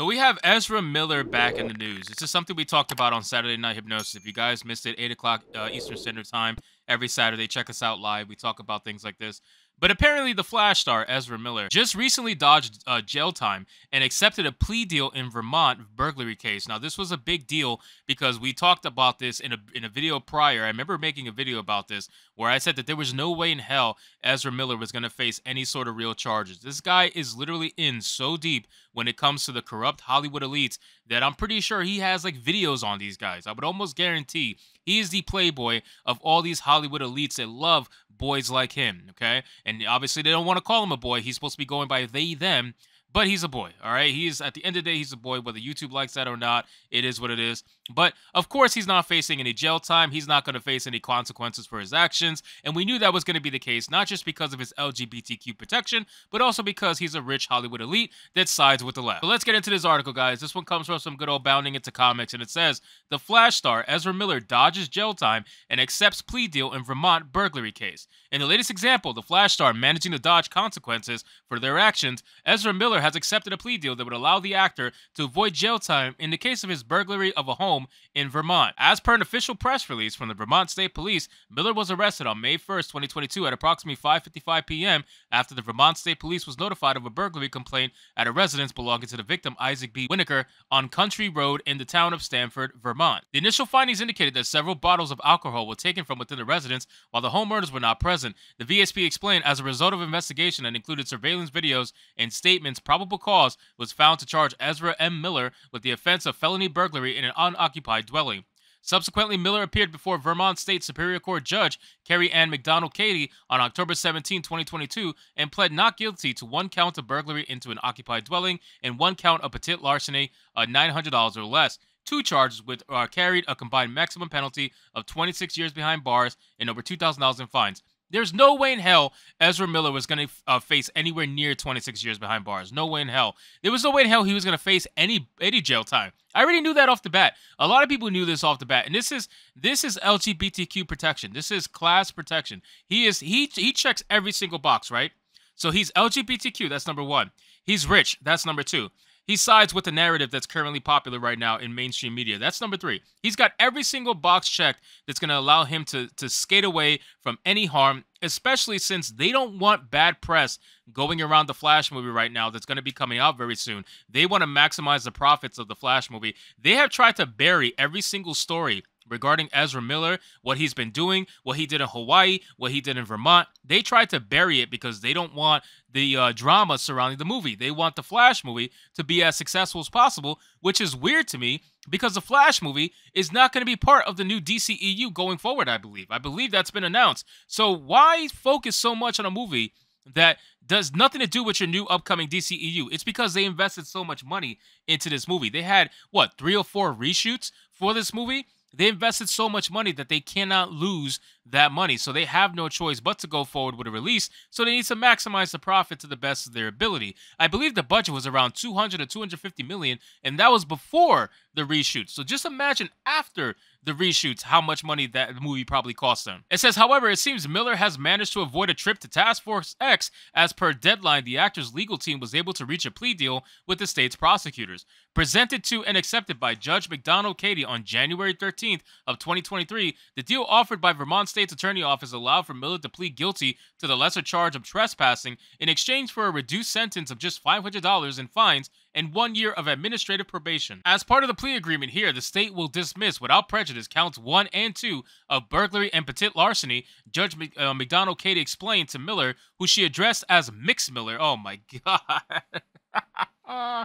we have Ezra Miller back in the news. This is something we talked about on Saturday Night Hypnosis. If you guys missed it, 8 o'clock Eastern Standard Time every Saturday, check us out live. We talk about things like this. But apparently the Flash star, Ezra Miller, just recently dodged jail time and accepted a plea deal in Vermont burglary case. Now, this was a big deal because we talked about this in a video prior. I remember making a video about this where I said that there was no way in hell Ezra Miller was going to face any sort of real charges. This guy is literally in so deep when it comes to the corrupt Hollywood elites that I'm pretty sure he has like videos on these guys. I would almost guarantee he is the playboy of all these Hollywood elites that love boys like him, okay? And obviously they don't want to call him a boy. He's supposed to be going by they, them, but he's a boy, all right? He is, at the end of the day, he's a boy. Whether YouTube likes that or not, it is what it is. But, of course, he's not facing any jail time. He's not going to face any consequences for his actions. And we knew that was going to be the case, not just because of his LGBTQ protection, but also because he's a rich Hollywood elite that sides with the left. So let's get into this article, guys. This one comes from some good old bounding into comics, and it says, the Flash star, Ezra Miller, dodges jail time and accepts plea deal in Vermont burglary case. In the latest example, the Flash star managing to dodge consequences for their actions, Ezra Miller has accepted a plea deal that would allow the actor to avoid jail time in the case of his burglary of a home in Vermont. As per an official press release from the Vermont State Police, Miller was arrested on May 1st, 2022 at approximately 5:55 p.m. after the Vermont State Police was notified of a burglary complaint at a residence belonging to the victim, Isaac B. Winokur, on Country Road in the town of Stamford, Vermont. The initial findings indicated that several bottles of alcohol were taken from within the residence while the homeowners were not present. The VSP explained, as a result of investigation that included surveillance videos and statements, probable cause was found to charge Ezra M. Miller with the offense of felony burglary in an unoccupied dwelling. Subsequently, Miller appeared before Vermont State Superior Court Judge Carrie Ann McDonald-Katie on October 17, 2022, and pled not guilty to one count of burglary into an occupied dwelling and one count of petite larceny of $900 or less. Two charges which carried a combined maximum penalty of 26 years behind bars and over $2,000 in fines. There's no way in hell Ezra Miller was going to face anywhere near 26 years behind bars. No way in hell. There was no way in hell he was going to face any jail time. I already knew that off the bat. A lot of people knew this off the bat. And this is LGBTQ protection. This is class protection. He checks every single box, right? So he's LGBTQ, that's number one. He's rich, that's number two. He sides with the narrative that's currently popular right now in mainstream media. That's number three. He's got every single box checked that's going to allow him to skate away from any harm, especially since they don't want bad press going around the Flash movie right now that's going to be coming out very soon. They want to maximize the profits of the Flash movie. They have tried to bury every single story regarding Ezra Miller, what he's been doing, what he did in Hawaii, what he did in Vermont. They tried to bury it because they don't want the drama surrounding the movie. They want the Flash movie to be as successful as possible, which is weird to me because the Flash movie is not going to be part of the new DCEU going forward, I believe. I believe that's been announced. So why focus so much on a movie that does nothing to do with your new upcoming DCEU? It's because they invested so much money into this movie. They had, what, 3 or 4 reshoots for this movie? They invested so much money that they cannot lose that money. So they have no choice but to go forward with a release. So they need to maximize the profit to the best of their ability. I believe the budget was around 200 or 250 million, and that was before the reshoots. So just imagine after the reshoots how much money that movie probably cost them. It says, however, it seems Miller has managed to avoid a trip to Task Force X. As per deadline, the actor's legal team was able to reach a plea deal with the state's prosecutors. Presented to and accepted by Judge McDonald-Katie on January 13th of 2023, the deal offered by Vermont State's Attorney Office allowed for Miller to plead guilty to the lesser charge of trespassing in exchange for a reduced sentence of just $500 in fines and 1 year of administrative probation. As part of the plea agreement here, the state will dismiss without prejudice counts 1 and 2 of burglary and petite larceny. Judge McDonald-Katie explained to Miller, who she addressed as Mix Miller. Oh my God.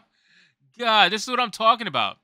God, this is what I'm talking about.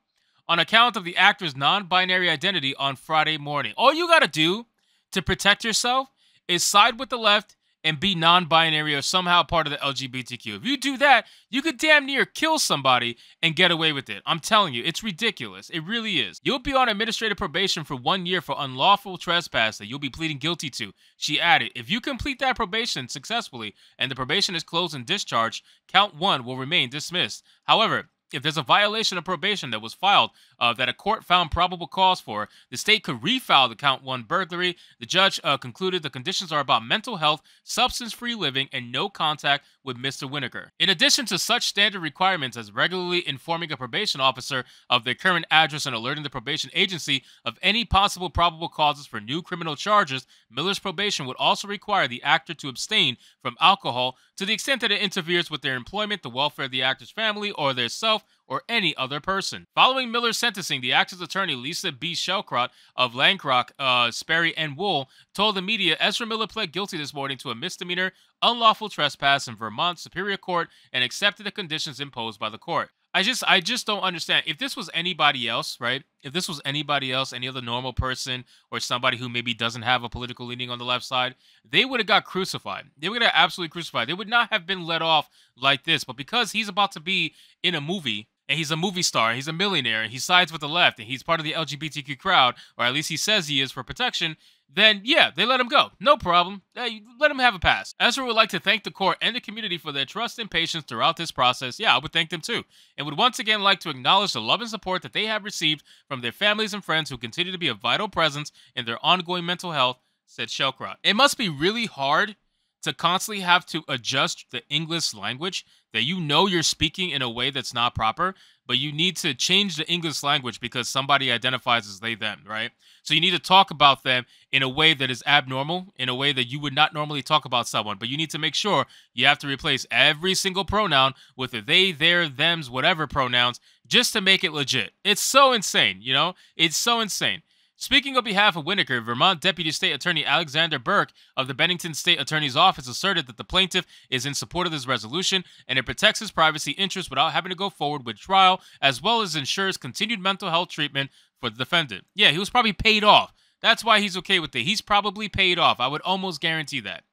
On account of the actor's non-binary identity on Friday morning. All you gotta do to protect yourself is side with the left and be non-binary or somehow part of the LGBTQ. If you do that, you could damn near kill somebody and get away with it. I'm telling you, it's ridiculous. It really is. You'll be on administrative probation for 1 year for unlawful trespass that you'll be pleading guilty to. She added, if you complete that probation successfully and the probation is closed and discharged, count 1 will remain dismissed. However, If there's a violation of probation that was filed that a court found probable cause for, the state could refile the count 1 burglary. The judge concluded the conditions are about mental health, substance-free living, and no contact with Mr. Winokur. In addition to such standard requirements as regularly informing a probation officer of their current address and alerting the probation agency of any possible probable causes for new criminal charges, Miller's probation would also require the actor to abstain from alcohol to the extent that it interferes with their employment, the welfare of the actor's family, or their self, or any other person. Following Miller's sentencing, the actor's attorney, Lisa B. Shelcrott of Lancroc, Sperry, and Wool, told the media Ezra Miller pled guilty this morning to a misdemeanor unlawful trespass in Vermont Superior Court and accepted the conditions imposed by the court. I just don't understand. If this was anybody else, right? If this was anybody else, any other normal person or somebody who maybe doesn't have a political leaning on the left side, they would have got crucified. They would have absolutely crucified. They would not have been let off like this. But because he's about to be in a movie, and he's a movie star, he's a millionaire, and he sides with the left, and he's part of the LGBTQ crowd, or at least he says he is for protection, then yeah, they let him go. No problem. Let him have a pass. Ezra would like to thank the court and the community for their trust and patience throughout this process. Yeah, I would thank them too. And would once again like to acknowledge the love and support that they have received from their families and friends who continue to be a vital presence in their ongoing mental health, said Shelcrott. It must be really hard to constantly have to adjust the English language, that you know you're speaking in a way that's not proper, but you need to change the English language because somebody identifies as they, them, right? So you need to talk about them in a way that is abnormal, in a way that you would not normally talk about someone, but you need to make sure you have to replace every single pronoun with a they, their, thems, whatever pronouns, just to make it legit. It's so insane, you know? It's so insane. Speaking on behalf of Winokur, Vermont Deputy State Attorney Alexander Burke of the Bennington State Attorney's Office asserted that the plaintiff is in support of this resolution and it protects his privacy interests without having to go forward with trial, as well as ensures continued mental health treatment for the defendant. Yeah, he was probably paid off. That's why he's okay with it. He's probably paid off. I would almost guarantee that.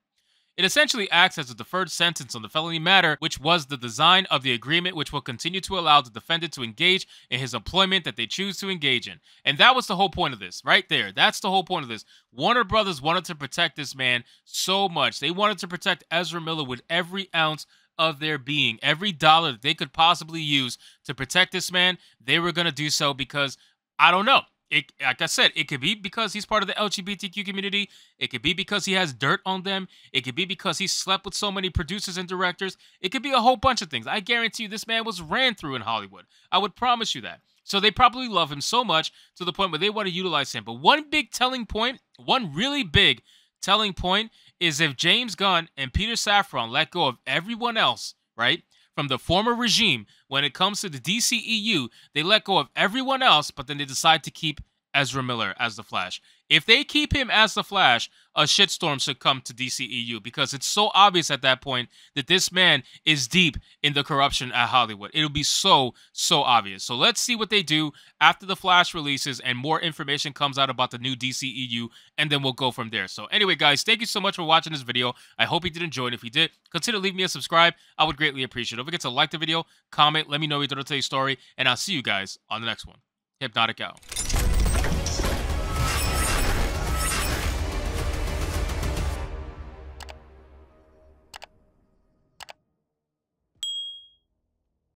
It essentially acts as a deferred sentence on the felony matter, which was the design of the agreement, which will continue to allow the defendant to engage in his employment that they choose to engage in. And that was the whole point of this, right there. That's the whole point of this. Warner Brothers wanted to protect this man so much. They wanted to protect Ezra Miller with every ounce of their being. Every dollar that they could possibly use to protect this man, they were going to do so because, I don't know. Like I said, it could be because he's part of the LGBTQ community. It could be because he has dirt on them. It could be because he slept with so many producers and directors. It could be a whole bunch of things. I guarantee you this man was ran through in Hollywood. I would promise you that. So they probably love him so much to the point where they want to utilize him. But one big telling point, one really big telling point is if James Gunn and Peter Safran let go of everyone else, right? From the former regime, when it comes to the DCEU, they let go of everyone else, but then they decide to keep Ezra Miller as the Flash. If they keep him as the Flash, a shitstorm should come to DCEU because it's so obvious at that point that this man is deep in the corruption at Hollywood. It'll be so obvious. So let's see what they do after the Flash releases and more information comes out about the new DCEU, and then we'll go from there. So anyway, guys, thank you so much for watching this video. I hope you did enjoy it. If you did, consider leaving me a subscribe. I would greatly appreciate it. Don't forget to like the video, comment, let me know your today's story, and I'll see you guys on the next one. Hypnotic out.